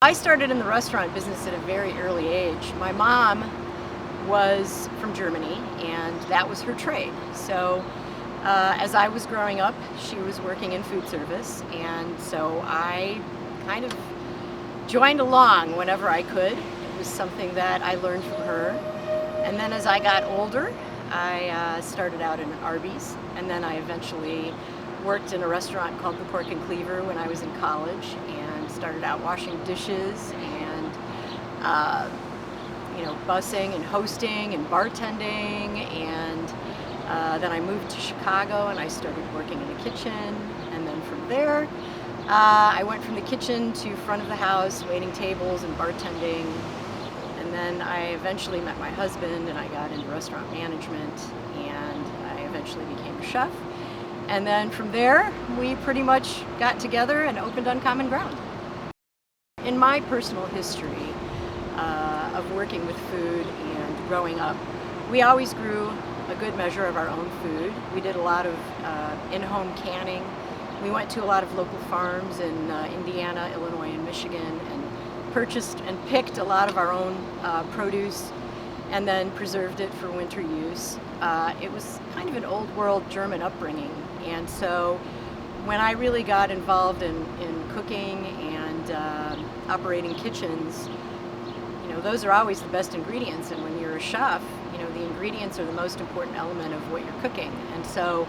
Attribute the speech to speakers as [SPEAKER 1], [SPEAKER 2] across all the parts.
[SPEAKER 1] I started in the restaurant business at a very early age. My mom was from Germany, and that was her trade. So as I was growing up, she was working in food service, and so I kind of joined along whenever I could. It was something that I learned from her. And then as I got older, I started out in Arby's, and then I eventually worked in a restaurant called the Pork and Cleaver when I was in college, and started out washing dishes and bussing and hosting and bartending, and then I moved to Chicago and I started working in the kitchen, and then from there I went from the kitchen to front of the house waiting tables and bartending, and then I eventually met my husband and I got into restaurant management, and I eventually became a chef. And then from there, we pretty much got together and opened Uncommon Ground. In my personal history of working with food and growing up, we always grew a good measure of our own food. We did a lot of in-home canning. We went to a lot of local farms in Indiana, Illinois, and Michigan, and purchased and picked a lot of our own produce and then preserved it for winter use. It was kind of an old world German upbringing, and so when I really got involved in cooking and operating kitchens, those are always the best ingredients, and when you're a chef, the ingredients are the most important element of what you're cooking. And so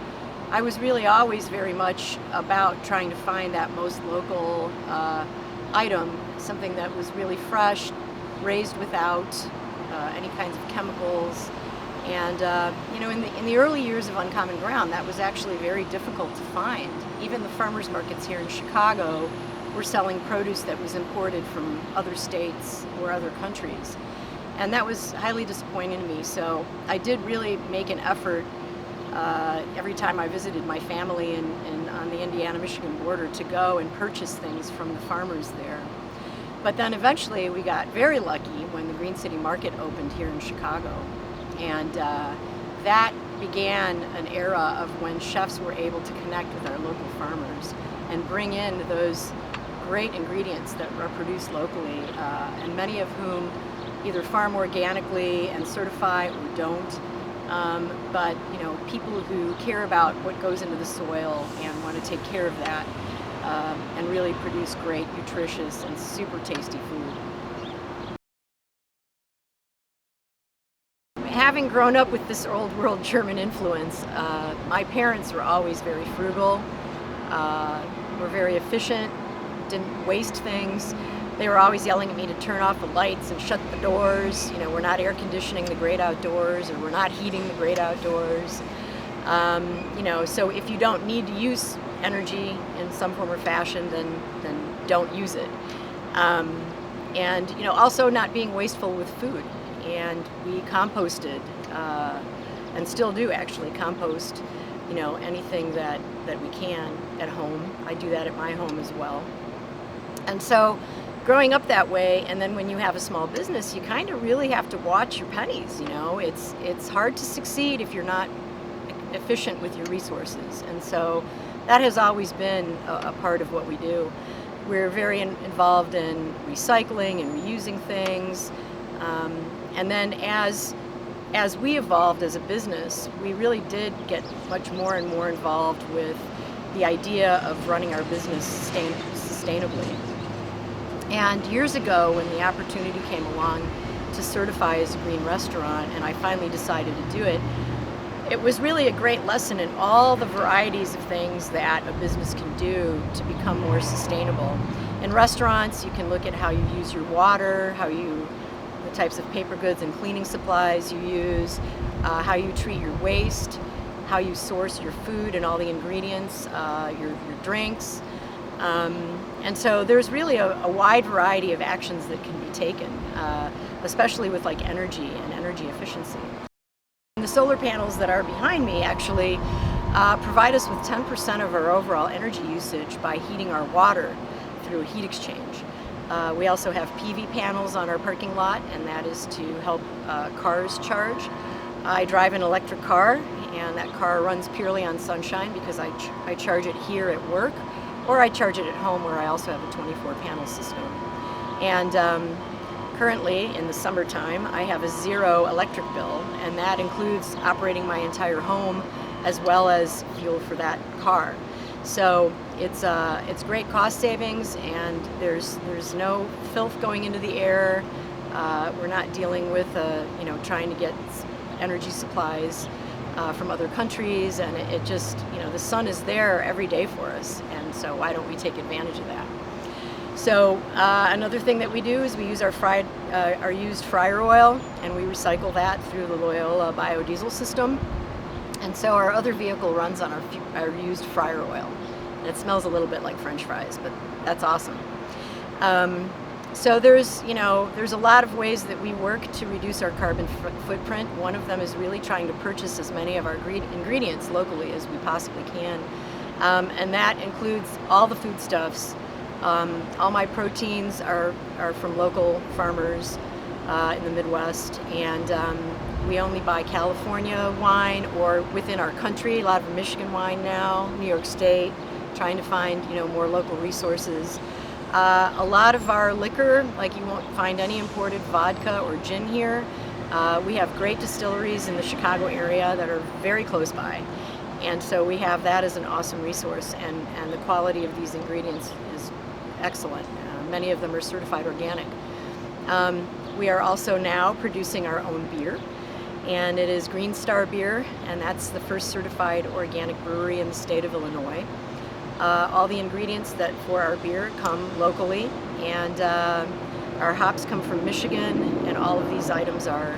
[SPEAKER 1] I was really always very much about trying to find that most local item, something that was really fresh, raised without any kinds of chemicals. And in the early years of Uncommon Ground, that was actually very difficult to find. Even the farmers markets here in Chicago were selling produce that was imported from other states or other countries, and that was highly disappointing to me. So I did really make an effort every time I visited my family on the Indiana-Michigan border to go and purchase things from the farmers there. But then eventually we got very lucky when the Green City Market opened here in Chicago. And that began an era of when chefs were able to connect with our local farmers and bring in those great ingredients that are produced locally, and many of whom either farm organically and certify or don't. But people who care about what goes into the soil and want to take care of that, and really produce great, nutritious, and super tasty food. Having grown up with this old world German influence, my parents were always very frugal, were very efficient, didn't waste things. They were always yelling at me to turn off the lights and shut the doors. We're not air conditioning the great outdoors, or we're not heating the great outdoors. So if you don't need to use energy in some form or fashion, then don't use it. And also not being wasteful with food. And we composted, and still do actually compost, anything that we can at home. I do that at my home as well. And so growing up that way, and then when you have a small business, you kind of really have to watch your pennies. It's hard to succeed if you're not efficient with your resources. And so that has always been a part of what we do. We're very involved in recycling and reusing things. And then as we evolved as a business, we really did get much more and more involved with the idea of running our business sustainably. And years ago, when the opportunity came along to certify as a green restaurant, and I finally decided to do it, it was really a great lesson in all the varieties of things that a business can do to become more sustainable. In restaurants, you can look at how you use your water, the types of paper goods and cleaning supplies you use, how you treat your waste, how you source your food and all the ingredients, your drinks. And so there's really a wide variety of actions that can be taken, especially with energy and energy efficiency. The solar panels that are behind me actually provide us with 10% of our overall energy usage by heating our water through a heat exchange. We also have PV panels on our parking lot, and that is to help cars charge. I drive an electric car, and that car runs purely on sunshine because I charge it here at work, or I charge it at home where I also have a 24 panel system. And currently, in the summertime, I have a 0 electric bill, and that includes operating my entire home as well as fuel for that car. So it's great cost savings, and there's no filth going into the air. We're not dealing with trying to get energy supplies from other countries, and it just the sun is there every day for us, and so why don't we take advantage of that? So another thing that we do is we use our used fryer oil, and we recycle that through the Loyola biodiesel system. And so our other vehicle runs on our used fryer oil. And it smells a little bit like French fries, but that's awesome. So there's a lot of ways that we work to reduce our carbon footprint. One of them is really trying to purchase as many of our ingredients locally as we possibly can. And that includes all the foodstuffs. All my proteins are from local farmers in the Midwest, and we only buy California wine or within our country, a lot of Michigan wine now, New York State, trying to find more local resources. A lot of our liquor, like you won't find any imported vodka or gin here. We have great distilleries in the Chicago area that are very close by. And so we have that as an awesome resource, and the quality of these ingredients is excellent. Many of them are certified organic. We are also now producing our own beer, and it is Green Star Beer, and that's the first certified organic brewery in the state of Illinois. All the ingredients for our beer come locally, and our hops come from Michigan, and all of these items are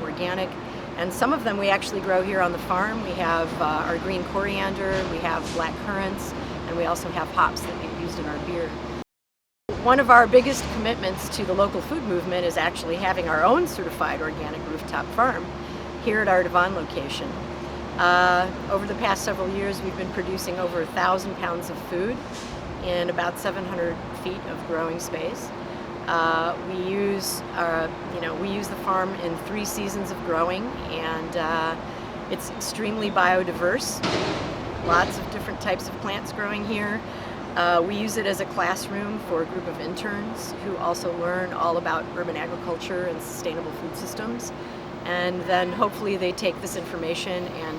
[SPEAKER 1] organic. And some of them we actually grow here on the farm. We have our green coriander, we have black currants, and we also have hops that get used in our beer. One of our biggest commitments to the local food movement is actually having our own certified organic rooftop farm here at our Devon location. Over the past several years, we've been producing over 1,000 pounds of food in about 700 feet of growing space. We use the farm in 3 seasons of growing, and it's extremely biodiverse. Lots of different types of plants growing here. We use it as a classroom for a group of interns who also learn all about urban agriculture and sustainable food systems. And then hopefully they take this information and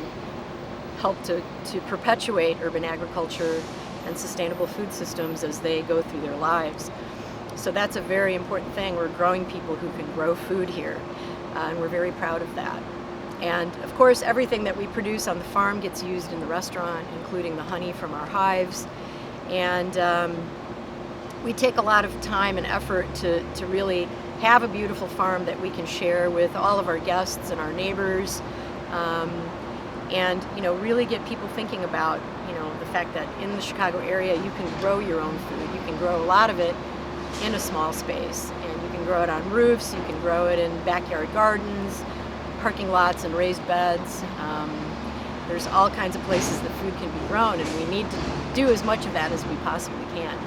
[SPEAKER 1] help to perpetuate urban agriculture and sustainable food systems as they go through their lives. So that's a very important thing. We're growing people who can grow food here, and we're very proud of that. And of course, everything that we produce on the farm gets used in the restaurant, including the honey from our hives. And we take a lot of time and effort to really have a beautiful farm that we can share with all of our guests and our neighbors, and really get people thinking about the fact that in the Chicago area you can grow your own food. You can grow a lot of it in a small space, and you can grow it on roofs, you can grow it in backyard gardens, parking lots, and raised beds. There's all kinds of places that food can be grown, and we need to do as much of that as we possibly can.